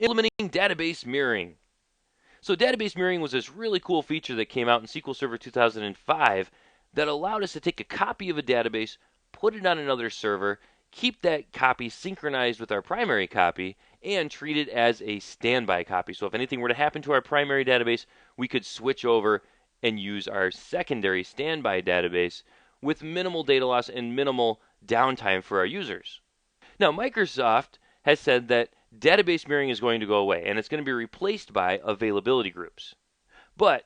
Implementing database mirroring. So database mirroring was this really cool feature that came out in SQL Server 2005 that allowed us to take a copy of a database, put it on another server, keep that copy synchronized with our primary copy, and treat it as a standby copy. So if anything were to happen to our primary database, we could switch over and use our secondary standby database with minimal data loss and minimal downtime for our users. Now, Microsoft has said that database mirroring is going to go away and it's going to be replaced by availability groups. But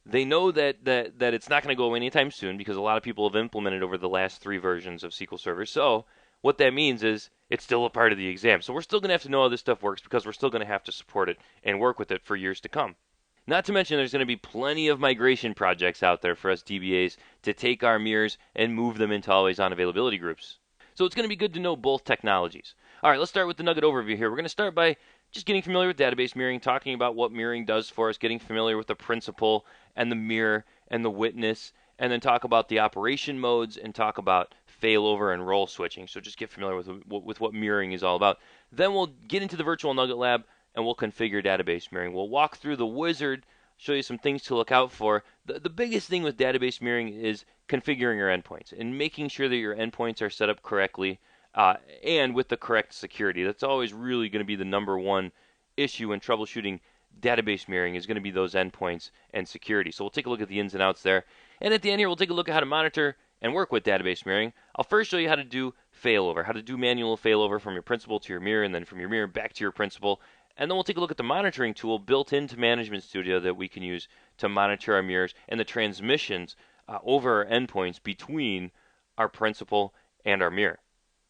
they know that it's not going to go away anytime soon because a lot of people have implemented over the last 3 versions of SQL Server. So what that means is it's still a part of the exam. So we're still going to have to know how this stuff works because we're still going to have to support it and work with it for years to come. Not to mention there's going to be plenty of migration projects out there for us DBAs to take our mirrors and move them into always on availability groups. So it's going to be good to know both technologies. All right, let's start with the nugget overview here. We're going to start by just getting familiar with database mirroring, talking about what mirroring does for us, getting familiar with the principal and the mirror and the witness, and then talk about the operation modes and talk about failover and role switching. So just get familiar with what mirroring is all about. Then we'll get into the virtual nugget lab and we'll configure database mirroring. We'll walk through the wizard, show you some things to look out for. The biggest thing with database mirroring is configuring your endpoints and making sure that your endpoints are set up correctly and with the correct security. That's always really going to be the number one issue in troubleshooting database mirroring is going to be those endpoints and security. So we'll take a look at the ins and outs there. And at the end here, we'll take a look at how to monitor and work with database mirroring. I'll first show you how to do failover, how to do manual failover from your principal to your mirror and then from your mirror back to your principal. And then we'll take a look at the monitoring tool built into Management Studio that we can use to monitor our mirrors and the transmissions over our endpoints between our principal and our mirror.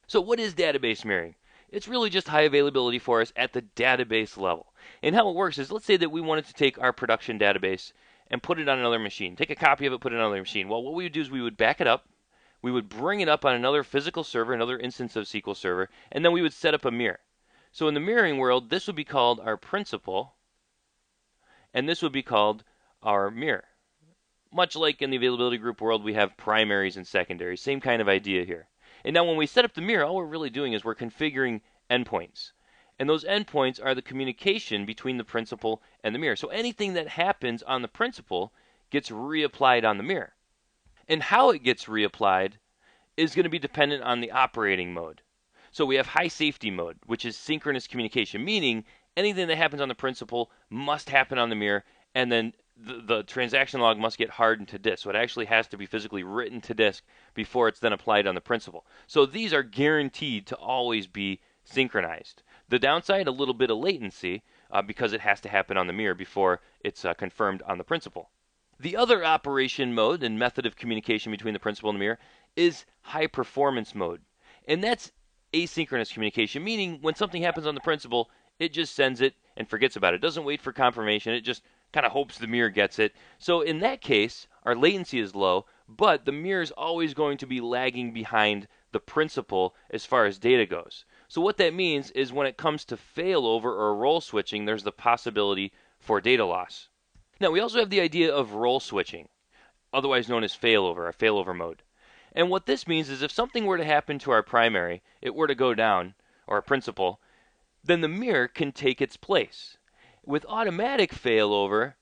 So what is database mirroring? It's really just high availability for us at the database level. And how it works is, let's say that we wanted to take our production database and put it on another machine. Take a copy of it, put it on another machine. Well, what we would do is we would back it up, we would bring it up on another physical server, another instance of SQL Server, and then we would set up a mirror. So in the mirroring world, this would be called our principal, and this would be called our mirror. Much like in the availability group world, we have primaries and secondaries. Same kind of idea here. And now when we set up the mirror, all we're really doing is we're configuring endpoints. And those endpoints are the communication between the principal and the mirror. So anything that happens on the principal gets reapplied on the mirror. And how it gets reapplied is going to be dependent on the operating mode. So we have high safety mode, which is synchronous communication, meaning anything that happens on the principal must happen on the mirror, and then the transaction log must get hardened to disk. So it actually has to be physically written to disk before it's then applied on the principal. So these are guaranteed to always be synchronized. The downside, a little bit of latency because it has to happen on the mirror before it's confirmed on the principal. The other operation mode and method of communication between the principal and the mirror is high performance mode. And that's asynchronous communication, meaning when something happens on the principal, it just sends it and forgets about it. It doesn't wait for confirmation. It just kind of hopes the mirror gets it. So in that case, our latency is low, but the mirror is always going to be lagging behind the principal as far as data goes. So what that means is when it comes to failover or role switching, there's the possibility for data loss. Now we also have the idea of role switching, otherwise known as failover, or failover mode. And what this means is if something were to happen to our primary, it were to go down, or a principal, then the mirror can take its place. With automatic failover,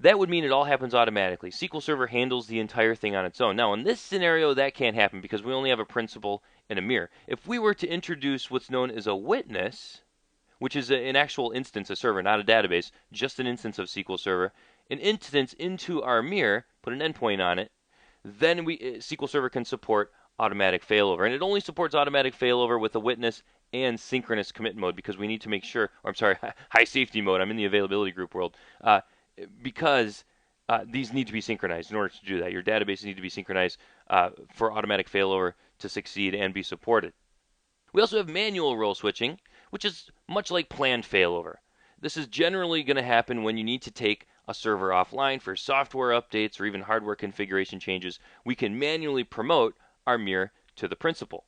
that would mean it all happens automatically. SQL Server handles the entire thing on its own. Now, in this scenario, that can't happen because we only have a principal and a mirror. If we were to introduce what's known as a witness, which is an actual instance, a server, not a database, just an instance of SQL Server, an instance into our mirror, put an endpoint on it, then SQL Server can support automatic failover. And it only supports automatic failover with a witness and synchronous commit mode because we need to make sure, or I'm sorry, high safety mode. I'm in the availability group world because these need to be synchronized in order to do that. Your databases need to be synchronized for automatic failover to succeed and be supported. We also have manual role switching, which is much like planned failover. This is generally going to happen when you need to take a server offline for software updates or even hardware configuration changes. We can manually promote our mirror to the principal.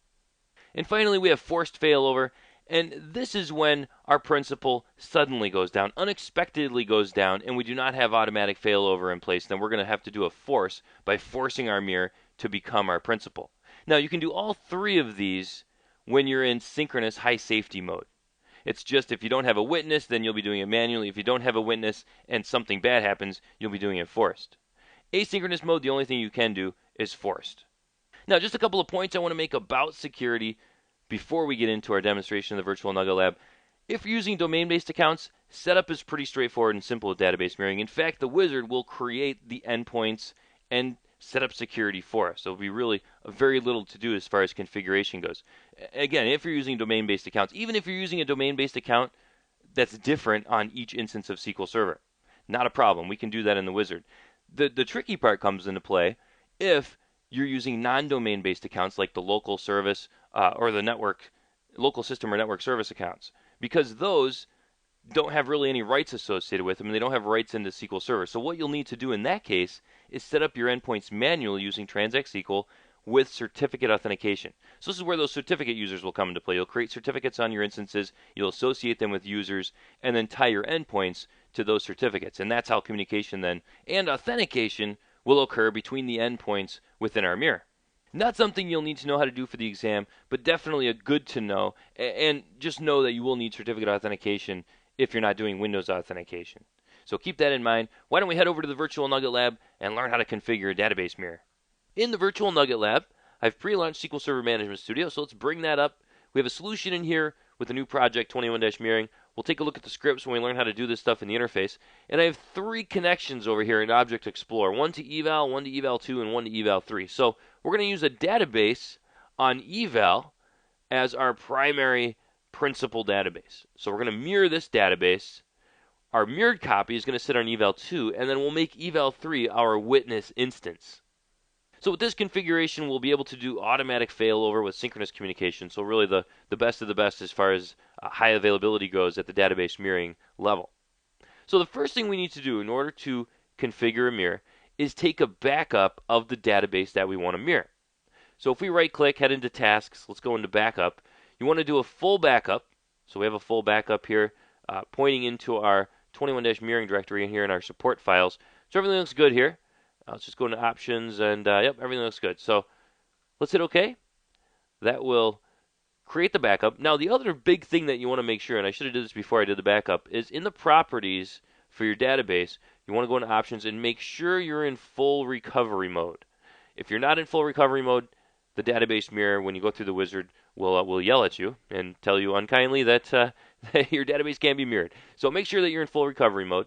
And finally, we have forced failover, and this is when our principal suddenly goes down, unexpectedly goes down, and we do not have automatic failover in place. Then we're going to have to do a force by forcing our mirror to become our principal. Now, you can do all 3 of these when you're in synchronous high safety mode. It's just if you don't have a witness, then you'll be doing it manually. If you don't have a witness and something bad happens, you'll be doing it forced. Asynchronous mode, the only thing you can do is forced. Now, just a couple of points I want to make about security before we get into our demonstration of the Virtual Nugget Lab. If you're using domain-based accounts, setup is pretty straightforward and simple with database mirroring. In fact, the wizard will create the endpoints and set up security for us. So it'll be really very little to do as far as configuration goes. Again, if you're using domain-based accounts, even if you're using a domain-based account that's different on each instance of SQL Server, not a problem. We can do that in the wizard. The tricky part comes into play if you're using non-domain based accounts like the local service or the network, local system or network service accounts, because those don't have really any rights associated with them and they don't have rights into SQL Server. So what you'll need to do in that case is set up your endpoints manually using Transact SQL with certificate authentication. So this is where those certificate users will come into play. You'll create certificates on your instances, you'll associate them with users, and then tie your endpoints to those certificates. And that's how communication then and authentication will occur between the endpoints within our mirror. Not something you'll need to know how to do for the exam, but definitely a good to know. And just know that you will need certificate authentication if you're not doing Windows authentication. So keep that in mind. Why don't we head over to the Virtual Nugget Lab and learn how to configure a database mirror. In the Virtual Nugget Lab, I've pre-launched SQL Server Management Studio, so let's bring that up. We have a solution in here with a new project, 21-mirroring. We'll take a look at the scripts when we learn how to do this stuff in the interface. And I have 3 connections over here in Object Explorer, one to eval, one to eval 2, and one to eval 3. So we're going to use a database on eval as our primary principal database. So we're going to mirror this database. Our mirrored copy is going to sit on eval 2, and then we'll make eval 3 our witness instance. So with this configuration, we'll be able to do automatic failover with synchronous communication. So really the best of the best as far as high availability goes at the database mirroring level. So the first thing we need to do in order to configure a mirror is take a backup of the database that we want to mirror. So if we right click, head into tasks, let's go into backup. You want to do a full backup. So we have a full backup here pointing into our 21-mirroring directory in here in our support files. So everything looks good here. Let's just go into options and yep, everything looks good. So let's hit OK. That will create the backup. Now the other big thing that you want to make sure, and I should have did this before I did the backup, is in the properties for your database, you want to go into options and make sure you're in full recovery mode. If you're not in full recovery mode, the database mirror, when you go through the wizard, will yell at you and tell you unkindly that your database can't be mirrored. So make sure that you're in full recovery mode.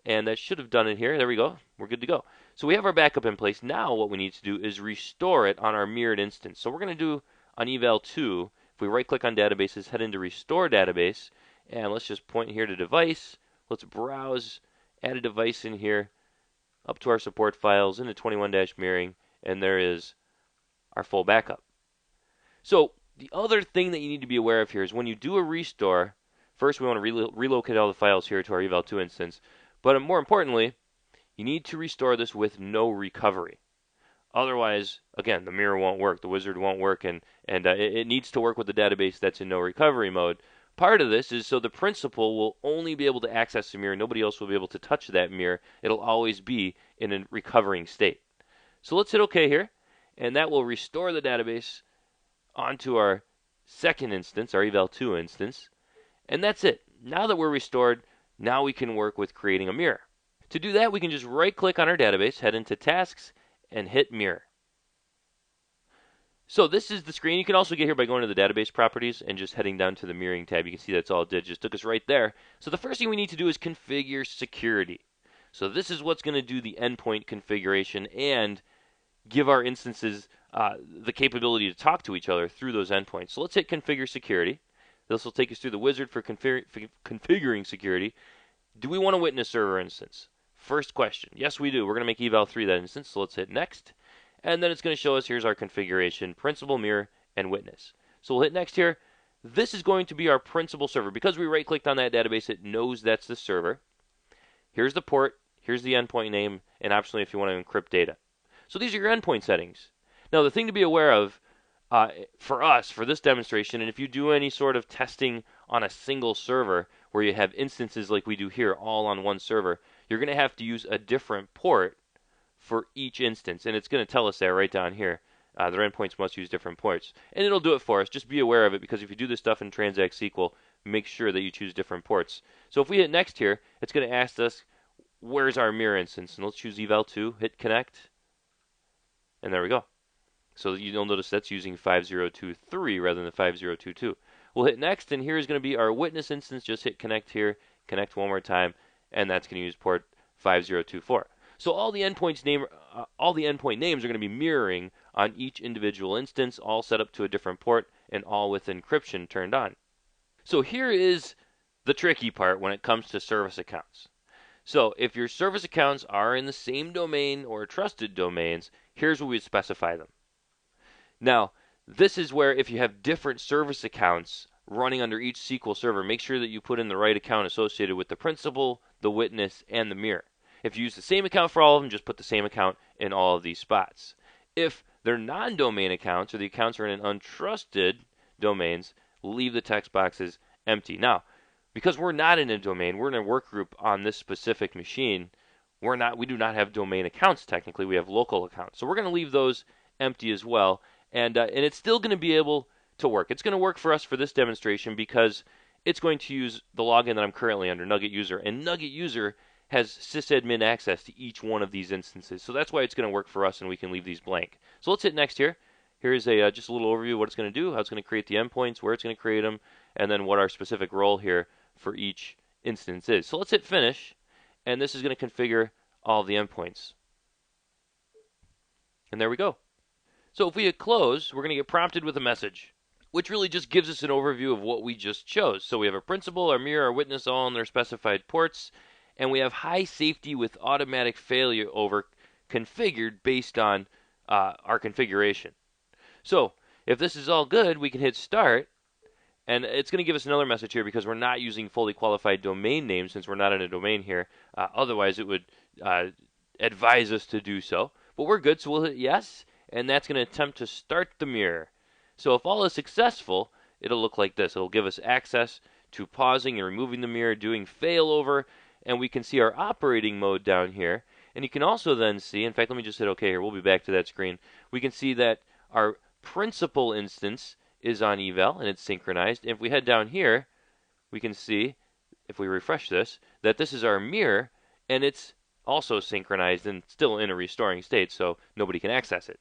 And that should have done it here. There we go. We're good to go. So we have our backup in place. Now what we need to do is restore it on our mirrored instance. So we're going to do on eval 2, if we right click on databases, head into restore database, and let's just point here to device. Let's browse, add a device in here, up to our support files, into 21-mirroring, and there is our full backup. So the other thing that you need to be aware of here is when you do a restore, first we want to relocate all the files here to our eval 2 instance. But more importantly, you need to restore this with no recovery. Otherwise, again, the mirror won't work, the wizard won't work, and it needs to work with the database that's in no recovery mode. Part of this is so the principal will only be able to access the mirror. Nobody else will be able to touch that mirror. It'll always be in a recovering state. So let's hit OK here, and that will restore the database onto our second instance, our eval 2 instance. And that's it. Now that we're restored, now we can work with creating a mirror. To do that, we can just right-click on our database, head into Tasks, and hit Mirror. So this is the screen. You can also get here by going to the database properties and just heading down to the mirroring tab. You can see that's all it did. Just took us right there. So the first thing we need to do is configure security. So this is what's going to do the endpoint configuration and give our instances the capability to talk to each other through those endpoints. So let's hit Configure Security. This will take us through the wizard for configuring security. Do we want a witness server instance? First question. Yes, we do. We're going to make eval 3 that instance, so let's hit Next. And then it's going to show us here's our configuration, principal, mirror, and witness. So we'll hit Next here. This is going to be our principal server. Because we right-clicked on that database, it knows that's the server. Here's the port, here's the endpoint name, and optionally if you want to encrypt data. So these are your endpoint settings. Now the thing to be aware of, for us, for this demonstration, and if you do any sort of testing on a single server where you have instances like we do here all on one server, you're going to have to use a different port for each instance. And it's going to tell us that right down here. Their endpoints must use different ports. And it'll do it for us. Just be aware of it because if you do this stuff in Transact SQL, make sure that you choose different ports. So if we hit next here, it's going to ask us, where's our mirror instance? And let's choose eval2, hit connect, and there we go. So you'll notice that's using 5023 rather than 5022. We'll hit next, and here's going to be our witness instance. Just hit connect here, connect one more time, and that's going to use port 5024. So all the endpoint names are going to be mirroring on each individual instance, all set up to a different port, and all with encryption turned on. So here is the tricky part when it comes to service accounts. So if your service accounts are in the same domain or trusted domains, here's where we specify them. Now, this is where if you have different service accounts running under each SQL server, make sure that you put in the right account associated with the principal, the witness, and the mirror. If you use the same account for all of them, just put the same account in all of these spots. If they're non-domain accounts or the accounts are in untrusted domains, leave the text boxes empty. Now, because we're not in a domain, we're in a work group on this specific machine, we do not have domain accounts technically, we have local accounts. So we're going to leave those empty as well. And it's still going to be able to work. It's going to work for us for this demonstration because it's going to use the login that I'm currently under, Nugget User. And Nugget User has sysadmin access to each one of these instances. So that's why it's going to work for us and we can leave these blank. So let's hit next here. Here's just a little overview of what it's going to do, how it's going to create the endpoints, where it's going to create them, and then what our specific role here for each instance is. So let's hit finish, and this is going to configure all of the endpoints. And there we go. So if we hit close, we're going to get prompted with a message, which really just gives us an overview of what we just chose. So we have our principal, our mirror, our witness all on their specified ports, and we have high safety with automatic failover configured based on our configuration. So if this is all good, we can hit start, and it's going to give us another message here because we're not using fully qualified domain names since we're not in a domain here. Otherwise, it would advise us to do so. But we're good, so we'll hit yes. And that's going to attempt to start the mirror. So if all is successful, it'll look like this. It'll give us access to pausing and removing the mirror, doing failover, and we can see our operating mode down here. And you can also then see, in fact, let me just hit OK here. We'll be back to that screen. We can see that our principal instance is on eval, and it's synchronized. And if we head down here, we can see, if we refresh this, that this is our mirror, and it's also synchronized and still in a restoring state, so nobody can access it.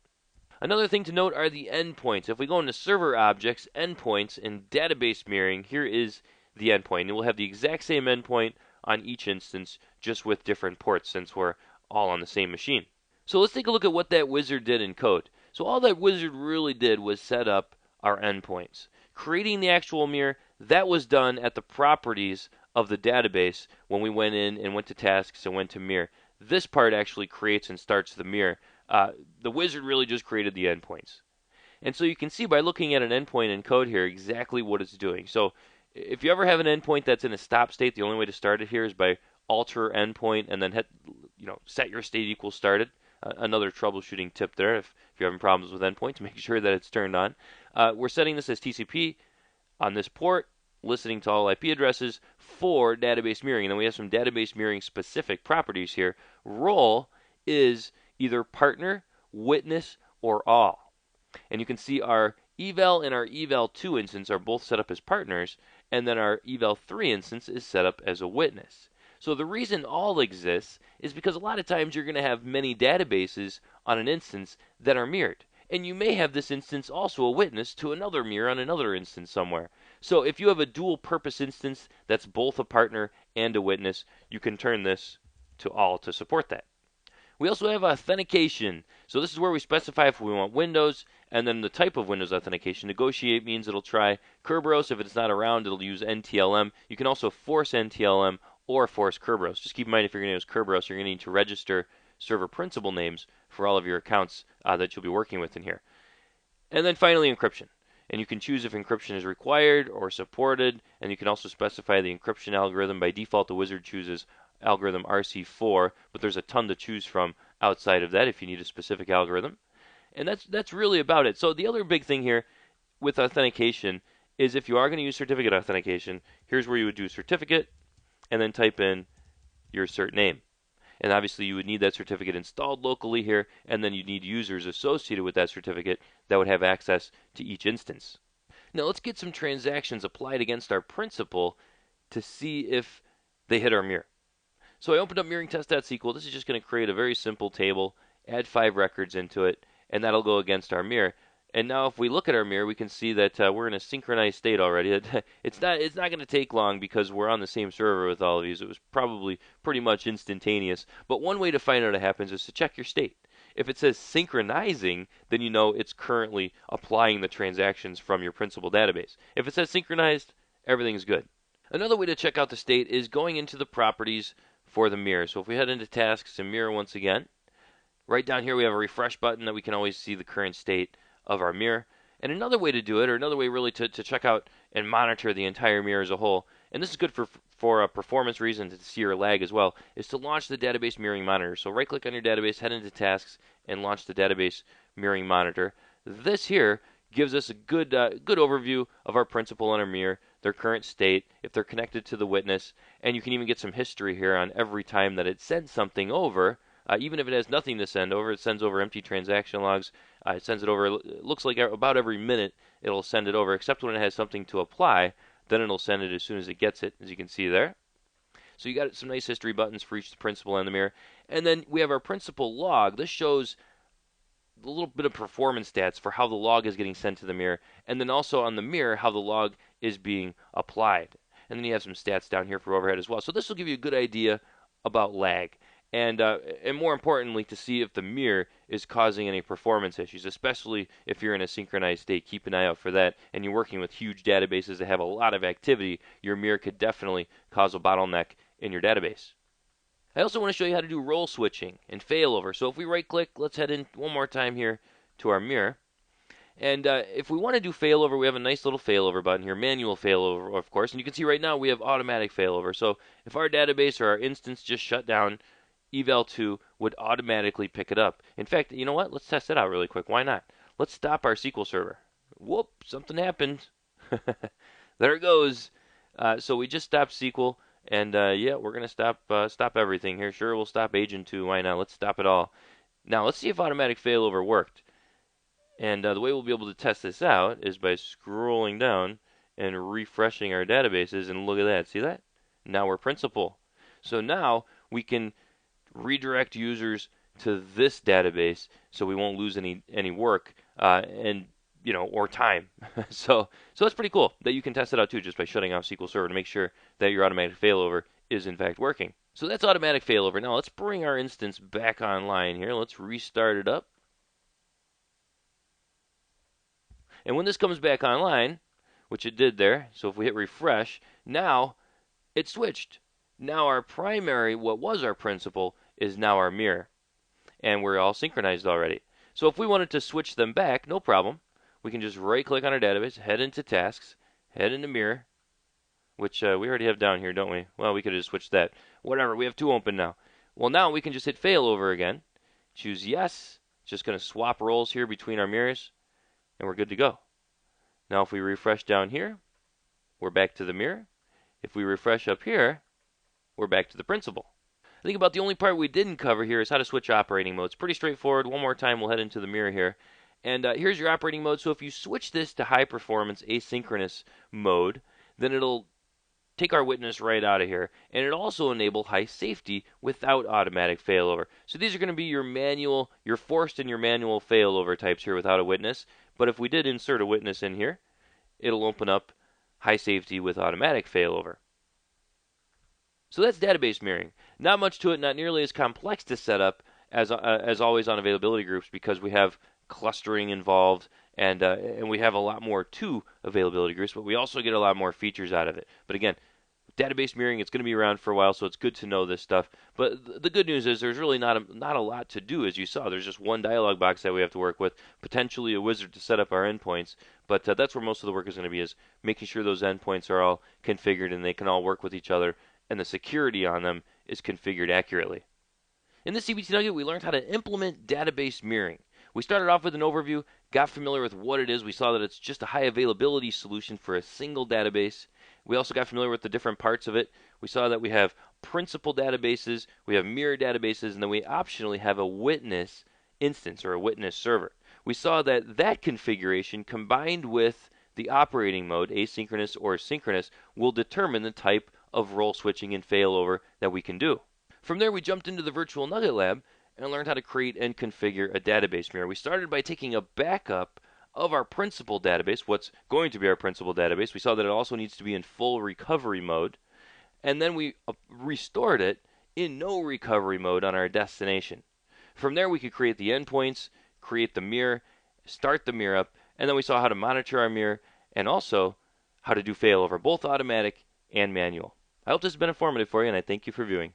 Another thing to note are the endpoints. If we go into server objects, endpoints, and database mirroring, here is the endpoint. And we'll have the exact same endpoint on each instance, just with different ports since we're all on the same machine. So let's take a look at what that wizard did in code. So all that wizard really did was set up our endpoints. Creating the actual mirror, that was done at the properties of the database when we went in and went to tasks and went to mirror. This part actually creates and starts the mirror. The wizard really just created the endpoints. And so you can see by looking at an endpoint in code here exactly what it's doing. So if you ever have an endpoint that's in a stop state, the only way to start it here is by alter endpoint and then hit, set your state equals started. Another troubleshooting tip there if you're having problems with endpoints, make sure that it's turned on. We're setting this as TCP on this port, listening to all IP addresses for database mirroring. And then we have some database mirroring specific properties here. Role is either partner, witness, or all. And you can see our eval and our eval2 instance are both set up as partners, and then our eval3 instance is set up as a witness. So the reason all exists is because a lot of times you're going to have many databases on an instance that are mirrored. And you may have this instance also a witness to another mirror on another instance somewhere. So if you have a dual purpose instance that's both a partner and a witness, you can turn this to all to support that. We also have authentication. So this is where we specify if we want Windows, and then the type of Windows authentication. Negotiate means it'll try Kerberos. If it's not around, it'll use NTLM. You can also force NTLM or force Kerberos. Just keep in mind if you're going to use Kerberos, you're going to need to register server principal names for all of your accounts that you'll be working with in here. And then finally, encryption. And you can choose if encryption is required or supported, and you can also specify the encryption algorithm. By default, the wizard chooses algorithm RC4, but there's a ton to choose from outside of that if you need a specific algorithm. And that's really about it. So the other big thing here with authentication is if you are going to use certificate authentication, here's where you would do certificate and then type in your cert name. And obviously you would need that certificate installed locally here, and then you need users associated with that certificate that would have access to each instance. Now let's get some transactions applied against our principal to see if they hit our mirror. So I opened up mirroring_test.sql. This is just going to create a very simple table, add 5 records into it, and that'll go against our mirror. And now if we look at our mirror, we can see that we're in a synchronized state already. It's not going to take long because we're on the same server with all of these. It was probably pretty much instantaneous. But one way to find out it happens is to check your state. If it says synchronizing, then you know it's currently applying the transactions from your principal database. If it says synchronized, everything's good. Another way to check out the state is going into the properties for the mirror. So if we head into tasks and mirror once again, right down here we have a refresh button that we can always see the current state of our mirror. And another way to do it, or another way really to check out and monitor the entire mirror as a whole, and this is good for a performance reason to see your lag as well, is to launch the database mirroring monitor. So right click on your database, head into tasks, and launch the database mirroring monitor. This here gives us a good overview of our principal and our mirror, their current state, if they're connected to the witness, and you can even get some history here on every time that it sends something over. Even if it has nothing to send over, it sends over empty transaction logs. It sends it over, it looks like about every minute it'll send it over, except when it has something to apply. Then it'll send it as soon as it gets it, as you can see there. So you got some nice history buttons for each principal and the mirror. And then we have our principal log. This shows a little bit of performance stats for how the log is getting sent to the mirror. And then also on the mirror, how the log is being applied. And then you have some stats down here for overhead as well. So this will give you a good idea about lag. And more importantly, to see if the mirror is causing any performance issues, especially if you're in a synchronized state. Keep an eye out for that. And you're working with huge databases that have a lot of activity, your mirror could definitely cause a bottleneck in your database. I also want to show you how to do role switching and failover. So if we right click, let's head in one more time here to our mirror. And if we want to do failover, we have a nice little failover button here, manual failover, of course. And you can see right now we have automatic failover. So if our database or our instance just shut down, eval2 would automatically pick it up. In fact, you know what? Let's test it out really quick. Why not? Let's stop our SQL server. Whoop, something happened. There it goes. So we just stopped SQL, and yeah, we're going to stop everything here. Sure, we'll stop Agent 2. Why not? Let's stop it all. Now, let's see if automatic failover worked. And the way we'll be able to test this out is by scrolling down and refreshing our databases. And look at that. See that? Now we're principal. So now we can redirect users to this database so we won't lose any work or time. so that's pretty cool that you can test it out too just by shutting off SQL Server to make sure that your automatic failover is in fact working. So that's automatic failover. Now let's bring our instance back online here. Let's restart it up. And when this comes back online, which it did there, so if we hit refresh, now it switched. Now our primary, what was our principal, is now our mirror. And we're all synchronized already. So if we wanted to switch them back, no problem. We can just right click on our database, head into tasks, head into mirror, which we already have down here, don't we? Well, we could have just switched that. Whatever, we have 2 open now. Well, now we can just hit failover again. Choose yes. It's just going to swap roles here between our mirrors, and we're good to go. Now if we refresh down here, we're back to the mirror. If we refresh up here, we're back to the principal. I think about the only part we didn't cover here is how to switch operating modes. Pretty straightforward. One more time, we'll head into the mirror here. And here's your operating mode. So if you switch this to high performance asynchronous mode, then it'll take our witness right out of here. And it'll also enable high safety without automatic failover. So these are going to be your forced and your manual failover types here without a witness. But if we did insert a witness in here, it'll open up high safety with automatic failover. So that's database mirroring. Not much to it, not nearly as complex to set up as always on availability groups because we have clustering involved and we have a lot more to availability groups, but we also get a lot more features out of it. But again, database mirroring, it's going to be around for a while, so it's good to know this stuff. But the good news is there's really not a lot to do, as you saw. There's just one dialog box that we have to work with, potentially a wizard to set up our endpoints. But that's where most of the work is going to be, is making sure those endpoints are all configured and they can all work with each other, and the security on them is configured accurately. In this CBT Nugget, we learned how to implement database mirroring. We started off with an overview, got familiar with what it is. We saw that it's just a high availability solution for a single database. We also got familiar with the different parts of it. We saw that we have principal databases, we have mirror databases, and then we optionally have a witness instance or a witness server. We saw that configuration combined with the operating mode, asynchronous or synchronous, will determine the type of role switching and failover that we can do. From there, we jumped into the Virtual Nugget Lab and learned how to create and configure a database mirror. We started by taking a backup of our principal database, what's going to be our principal database. We saw that it also needs to be in full recovery mode, and then we restored it in no recovery mode on our destination. From there, we could create the endpoints, create the mirror, start the mirror up, and then we saw how to monitor our mirror and also how to do failover, both automatic and manual. I hope this has been informative for you, and I thank you for viewing.